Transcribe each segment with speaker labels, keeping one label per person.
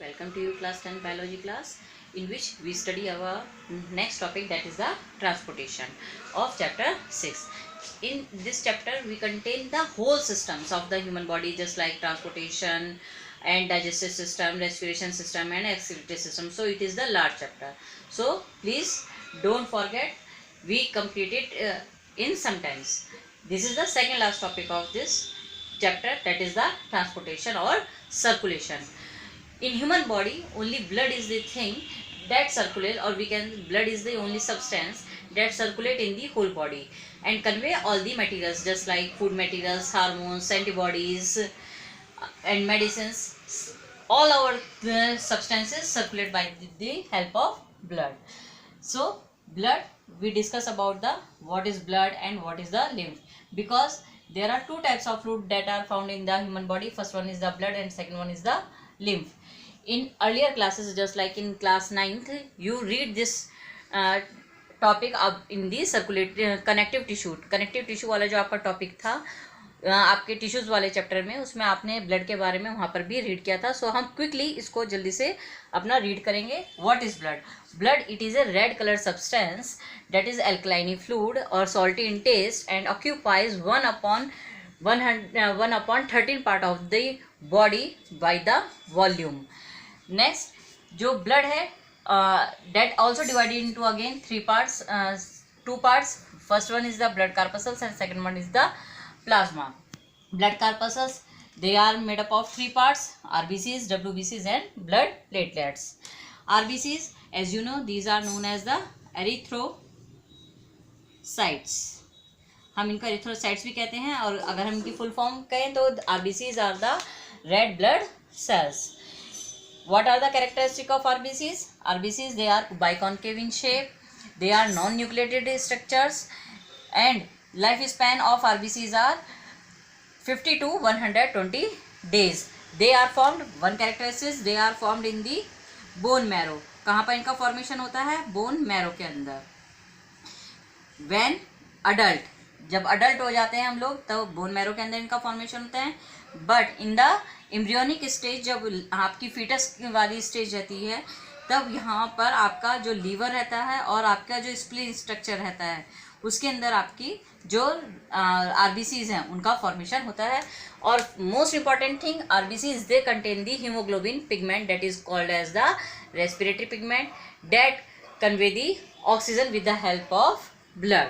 Speaker 1: Welcome to your class 10 biology class, in which we study our next topic, that is the transportation of chapter 6. In this chapter we contain the whole systems of the human body, just like transportation and digestive system, respiration system and excretory system. So it is the large chapter. So please don't forget, we complete it in some times. This is the second last topic of this chapter, that is the transportation or circulation. In human body, only blood is the thing that circulate, or we can, blood is the only substance that circulate in the whole body and convey all the materials, just like food materials, hormones, antibodies and medicines. All our substances circulate by the help of blood. So blood, we discuss about the what is blood and what is the lymph, because there are two types of fluid that are found in the human body. First one is the blood and second one is the lymph. In earlier classes, just like in class 9th, you read this topic अब इन दी circulate connective tissue वाला जो आपका topic था आपके tissues वाले chapter में, उसमें आपने ब्लड के बारे में वहाँ पर भी रीड किया था. सो हम क्विकली इसको जल्दी से अपना रीड करेंगे. What is blood? Blood, it is a red colour substance that is alkaline fluid और salty in taste and occupies 1/13 part of the body by the volume. Next, जो ब्लड है that also divided into again two parts. First one is the blood corpuscles and second one is the plasma. Blood corpuscles, they are made up of three parts: RBCs, WBCs and blood platelets. RBCs, as you know, these are known as the erythrocytes. हम इनको erythrocytes भी कहते हैं, और अगर हम इनकी full form कहें तो RBCs are the red blood cells. What are the characteristics of RBCs? RBCs, they are biconcave in shape, they are non-nucleated structures, and lifespan of RBCs are 50 to 120 days. They are formed, one characteristic, they are formed in the bone marrow. कहाँ पर इनका formation होता है? Bone marrow के अंदर. When adult, जब adult हो जाते हैं हम लोग, तब बोन मैरो के अंदर इनका फॉर्मेशन होता है. But in the embryonic stage, जब आपकी फीटस वाली स्टेज रहती है, तब यहाँ पर आपका जो लीवर रहता है और आपका जो स्प्लीन स्ट्रक्चर रहता है, उसके अंदर आपकी जो आरबीसीज हैं उनका फॉर्मेशन होता है. और most important thing, RBCs they contain the haemoglobin pigment that is called as the respiratory pigment that convey the oxygen with the help of blood.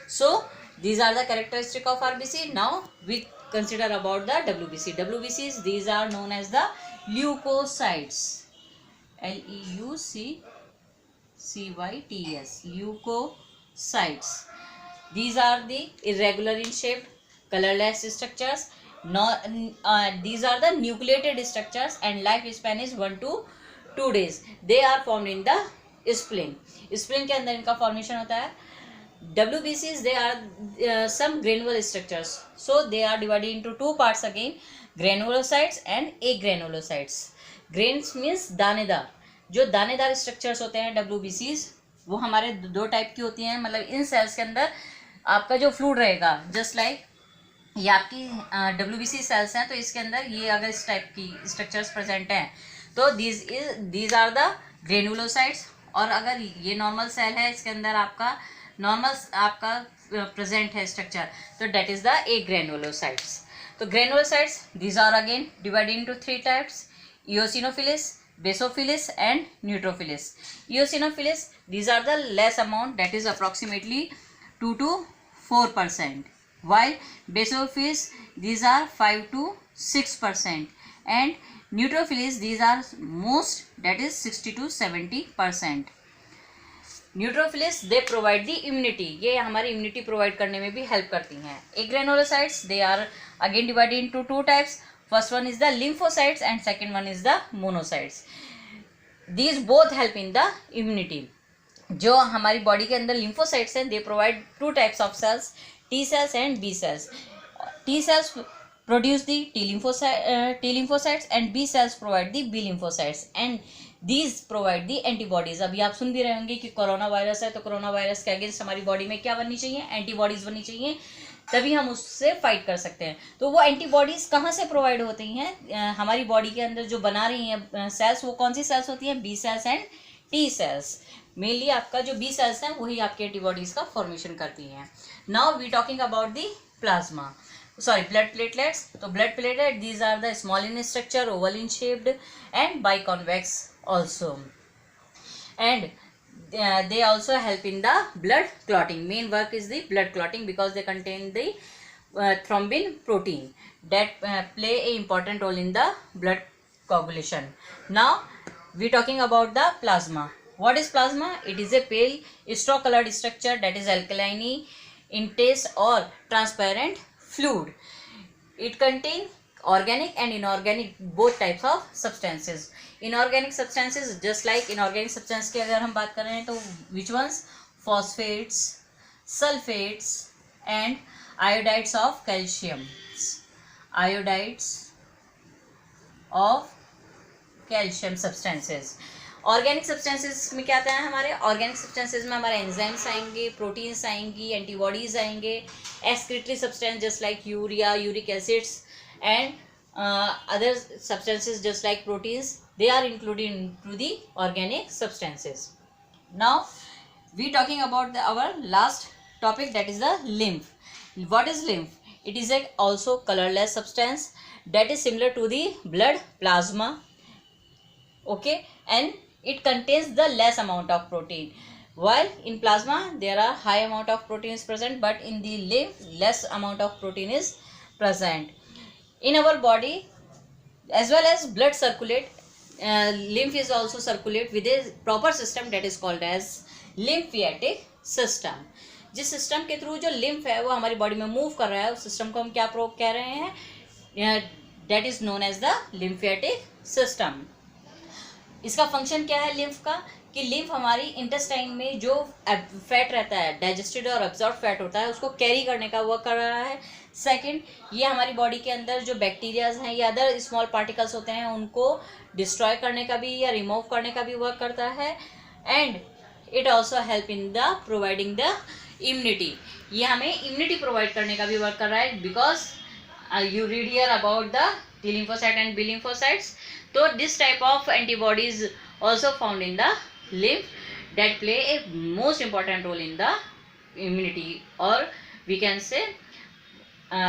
Speaker 1: So these are the characteristic of RBC. Now we consider about the WBC. WBCs, these are known as the leukocytes. Leukocytes. Leukocytes. These are the irregular in shape, colorless structures. These are the nucleated structures and lifespan is 1 to 2 days. They are formed in the spleen. spleen के अंदर इनका formation होता है. WBCs, they are some granular structures, so they are divided into two parts again: granulocytes and agranulocytes. Grains means दानेदार. जो दानेदार structures होते हैं WBCs, वो हमारे दो टाइप की होती हैं. मतलब इन सेल्स के अंदर आपका जो फ्लूइड रहेगा, जस्ट लाइक ये आपकी WBC सेल्स हैं, तो इसके अंदर ये अगर इस टाइप की स्ट्रक्चर्स प्रेजेंट हैं तो दीज आर द ग्रेनुलोसाइट्स. और अगर ये नॉर्मल सेल है, इसके अंदर आपका नॉर्मल आपका प्रेजेंट है स्ट्रक्चर, तो डेट इज द एग्रेनुलोसाइट्स. तो granulocytes, these are again divided into three types: eosinophils, basophils and neutrophils. Eosinophils, these are the less amount, that is approximately 2 to 4%, while basophils, these are 5 to 6%, and neutrophils, these are most, that is 60 to 70%. Neutrophils, they provide the immunity. ये हमारी immunity provide करने में भी help करती हैं. Agranulocytes, they are again divided into two types. First one is the lymphocytes and second one is the monocytes. These both help in the immunity. जो हमारी body के अंदर लिम्फोसाइट्स हैं, they provide two types of cells: T cells and B cells. T cells produce the T lymphocytes and B cells provide the B lymphocytes, and these provide the antibodies. अभी आप सुन भी रहे होंगे कि corona virus है, तो corona virus के against हमारी बॉडी में क्या बननी चाहिए? एंटीबॉडीज बननी चाहिए. तभी हम उससे फाइट कर सकते हैं। तो वो एंटीबॉडीज कहाँ से प्रोवाइड होती हैं? हमारी बॉडी के अंदर जो बना रही हैं सेल्स, वो कौन सी सेल्स होती हैं? B cells and T cells. Mainly आपका जो बी सेल्स हैं वही आपके एंटीबॉडीज का फॉर्मेशन करती हैं। Now we talking about the plasma, sorry, blood platelets. So blood platelet, these are the small in structure, oval in shaped and biconvex also, and they also help in the blood clotting. Main work is the blood clotting because they contain the thrombin protein that play a important role in the blood coagulation. Now we talking about the plasma. What is plasma? It is a pale straw colored structure that is alkaline in taste or transparent fluid. It contains organic and inorganic both types of substances. Inorganic substances, just like inorganic substance की अगर हम बात कर रहे हैं तो which ones? Phosphates, sulfates and iodides of calcium. Iodides of calcium substances. Organic substances में क्या आता है? हमारे ऑर्गेनिक सब्सटेंसेस में हमारे एंजाइम्स आएंगे, प्रोटीन्स आएंगी, एंटीबॉडीज आएंगे, excretory substance just like urea, uric acids and other substances just like proteins, they are included into the organic substances. Now we talking about our last topic, that is the lymph. What is lymph? It is also colorless substance that is similar to the blood plasma. Okay, and it contains the less amount of protein. While in plasma there are high amount of protein is present, but in the lymph less amount of protein is present. In our body as well as blood circulate, lymph is also circulate with a proper system that is called as lymphatic system. जिस system के through जो lymph है वो हमारी body में move कर रहा है, उस सिस्टम को हम क्या कह रहे हैं? That is known as the lymphatic system. इसका फंक्शन क्या है लिम्फ का? कि लिम्फ हमारी इंटेस्टाइन में जो फैट रहता है, डाइजेस्टेड और एब्जॉर्ब फैट होता है, उसको कैरी करने का वर्क कर रहा है. सेकंड, ये हमारी बॉडी के अंदर जो बैक्टीरियाज हैं या अदर स्मॉल पार्टिकल्स होते हैं उनको डिस्ट्रॉय करने का भी या रिमूव करने का भी वर्क करता है. And it also help in the providing the immunity. ये हमें इम्यूनिटी प्रोवाइड करने का भी वर्क कर रहा है, because you read here about the T lymphocyte and B lymphocytes. So this type of antibodies also found in the lymph that play a most important role in the immunity, or we can say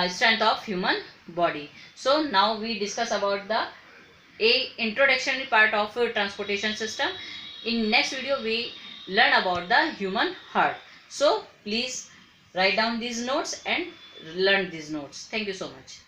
Speaker 1: strength of human body. So now we discuss about the introductory part of transportation system. In next video we learn about the human heart. So please write down these notes and learn these notes. Thank you so much.